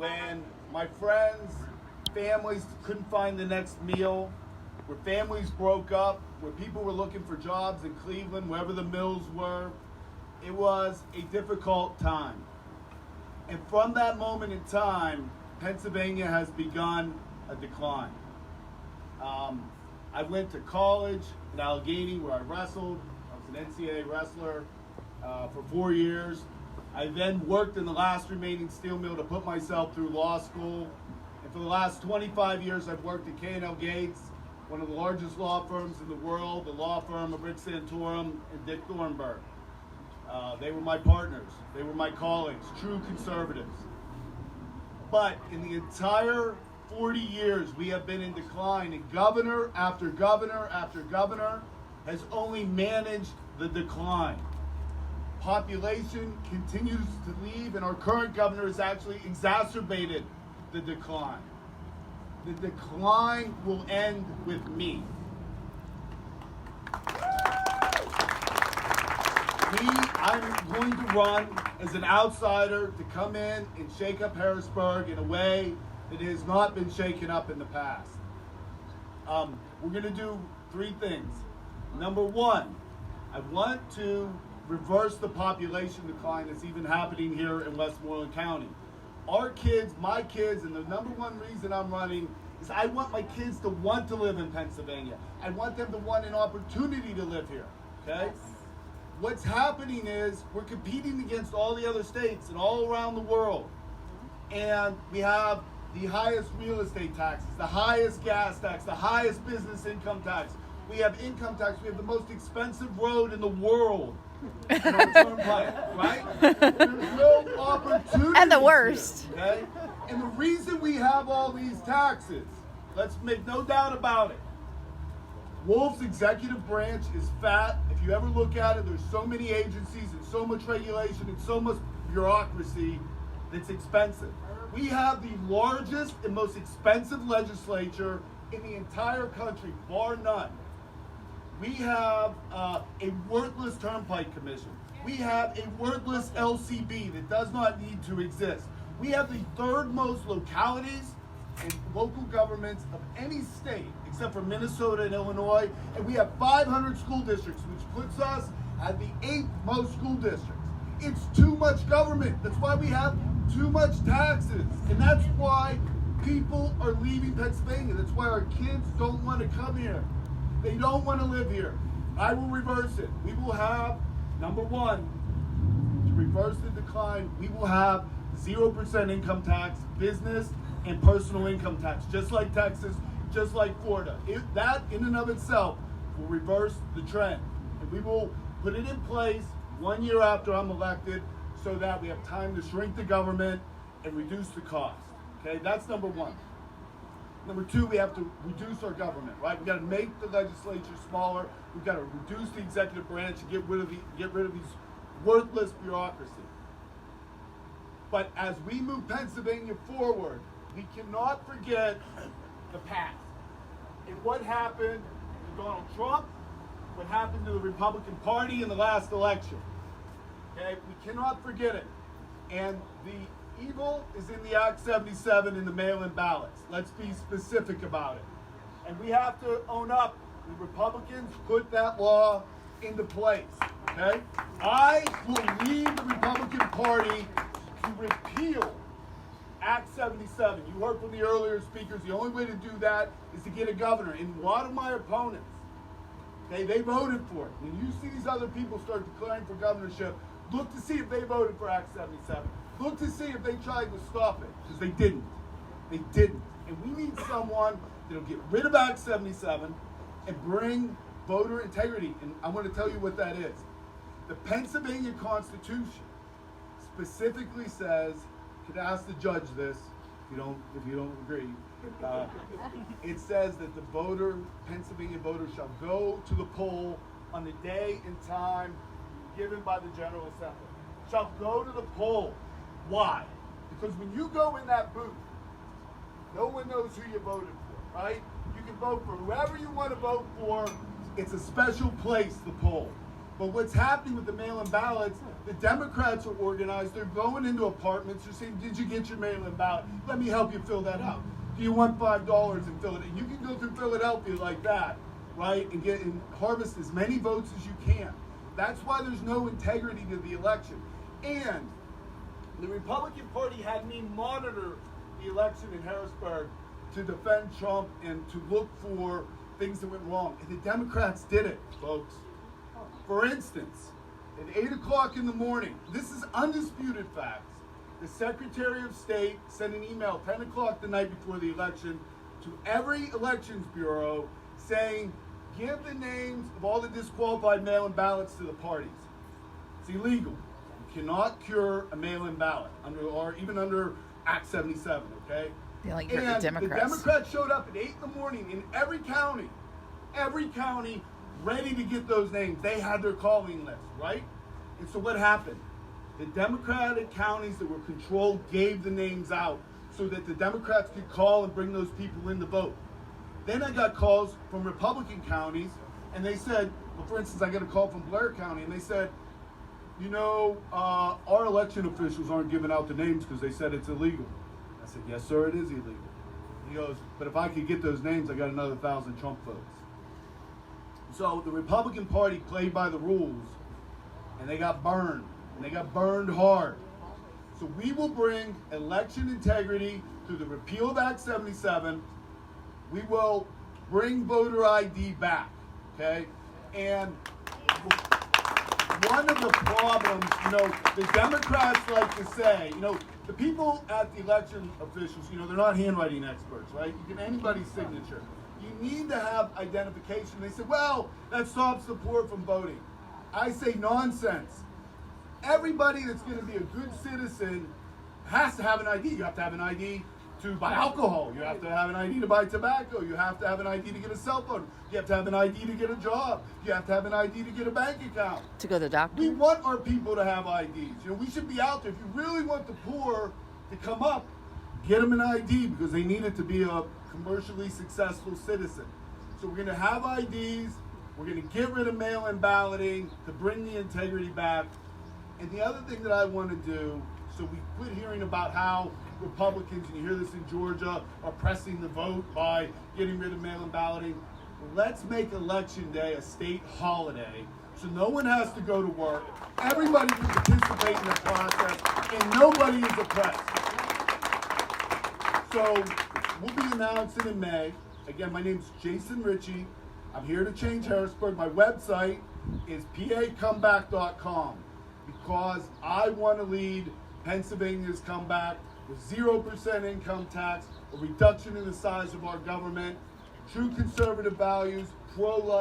when my friends, families couldn't find the next meal, where families broke up, where people were looking for jobs in Cleveland, wherever the mills were. It was a difficult time. And from that moment in time, Pennsylvania has begun a decline. I went to college in Allegheny where I wrestled. I was an NCAA wrestler for 4 years. I then worked in the last remaining steel mill to put myself through law school. And for the last 25 years, I've worked at K&L Gates, one of the largest law firms in the world, the law firm of Rick Santorum and Dick Thornburg. They were my partners. They were my colleagues, true conservatives. But in the entire 40 years we have been in decline, and governor after governor after governor has only managed the decline. Population continues to leave, and our current governor has actually exacerbated the decline. The decline will end with me. I'm going to run as an outsider to come in and shake up Harrisburg in a way that has not been shaken up in the past. We're going to do three things. Number one, I want to reverse the population decline that's even happening here in Westmoreland County. Our kids, my kids, and the number one reason I'm running is I want my kids to want to live in Pennsylvania. I want them to want an opportunity to live here, okay? Yes. What's happening is we're competing against all the other states and all around the world. And we have the highest real estate taxes, the highest gas tax, the highest business income tax. We have income tax. We have the most expensive road in the world. Right? There's no opportunity. And the worst. Here, okay? And the reason we have all these taxes, let's make no doubt about it. Wolf's executive branch is fat. If you ever look at it, there's so many agencies and so much regulation and so much bureaucracy that's expensive. We have the largest and most expensive legislature in the entire country, bar none. We have a worthless Turnpike Commission. We have a worthless LCB that does not need to exist. We have the third most localities and local governments of any state except for Minnesota and Illinois, and we have 500 school districts, which puts us at the 8th most school districts. It's too much government. That's why we have too much taxes, and that's why people are leaving Pennsylvania. That's why our kids don't want to come here. They don't want to live here. I will reverse it. We will have, number one, to reverse the decline, we will have 0% income tax, business and personal income tax, just like Texas, just like Florida. That in and of itself will reverse the trend. And we will put it in place 1 year after I'm elected so that we have time to shrink the government and reduce the cost. Okay, that's number one. Number two, we have to reduce our government, right? We've got to make the legislature smaller. We've got to reduce the executive branch and get rid of these worthless bureaucracy. But as we move Pennsylvania forward, we cannot forget the past. And what happened to Donald Trump, what happened to the Republican Party in the last election. Okay, we cannot forget it. And the evil is in the Act 77 in the mail-in ballots. Let's be specific about it. And we have to own up. The Republicans put that law into place. Okay? I will lead the Republican Party to repeal Act 77. You heard from the earlier speakers, the only way to do that is to get a governor. And a lot of my opponents, they voted for it. When you see these other people start declaring for governorship, look to see if they voted for Act 77. Look to see if they tried to stop it, because they didn't. They didn't. And we need someone that'll get rid of Act 77 and bring voter integrity. And I want to tell you what that is. The Pennsylvania Constitution specifically says, could ask the judge this if you don't agree. It says that the Pennsylvania voter shall go to the poll on the day and time given by the General Assembly. Shall go to the poll. Why? Because when you go in that booth, no one knows who you voted for, right? You can vote for whoever you want to vote for. It's a special place, the poll. But what's happening with the mail-in ballots, the Democrats are organized. They're going into apartments. They're saying, did you get your mail-in ballot? Let me help you fill that out. Do you want $5 and fill it in? You can go through Philadelphia like that, right, and harvest as many votes as you can. That's why there's no integrity to the election. And the Republican Party had me monitor the election in Harrisburg to defend Trump and to look for things that went wrong. And the Democrats did it, folks. For instance, at 8 o'clock in the morning, this is undisputed facts, the Secretary of State sent an email 10 o'clock the night before the election to every elections bureau saying, give the names of all the disqualified mail-in ballots to the parties. It's illegal. You cannot cure a mail-in ballot even under Act 77, okay? They only cure the Democrats. The Democrats showed up at 8 in the morning in every county, ready to get those names. They had their calling list, right? And so what happened? The Democratic counties that were controlled gave the names out so that the Democrats could call and bring those people in to vote. Then I got calls from Republican counties, and they said, well, for instance, I got a call from Blair County, and they said, you know, our election officials aren't giving out the names because they said it's illegal. I said, yes, sir, it is illegal. He goes, but if I could get those names, I got another 1,000 Trump votes. So the Republican Party played by the rules, and they got burned, and they got burned hard. So we will bring election integrity through the repeal of Act 77. We will bring voter ID back, okay? And one of the problems, the Democrats like to say, the people at the election officials, they're not handwriting experts, right? You can anybody's signature. You need to have identification. They say, well, that stops the poor from voting. I say nonsense. Everybody that's going to be a good citizen has to have an ID. You have to have an ID to buy alcohol. You have to have an ID to buy tobacco. You have to have an ID to get a cell phone. You have to have an ID to get a job. You have to have an ID to get a bank account. To go to the doctor. We want our people to have IDs. We should be out there. If you really want the poor to come up, get them an ID because they need it to be a commercially successful citizen. So we're going to have IDs. We're going to get rid of mail-in balloting to bring the integrity back. And the other thing that I want to do, so we quit hearing about how Republicans, and you hear this in Georgia, are pressing the vote by getting rid of mail-in balloting. Let's make Election Day a state holiday so no one has to go to work. Everybody can participate in the process, and nobody is oppressed. So we'll be announcing in May. Again, my name is Jason Ritchie. I'm here to change Harrisburg. My website is pacomeback.com because I want to lead Pennsylvania's comeback with 0% income tax, a reduction in the size of our government, true conservative values, pro-life.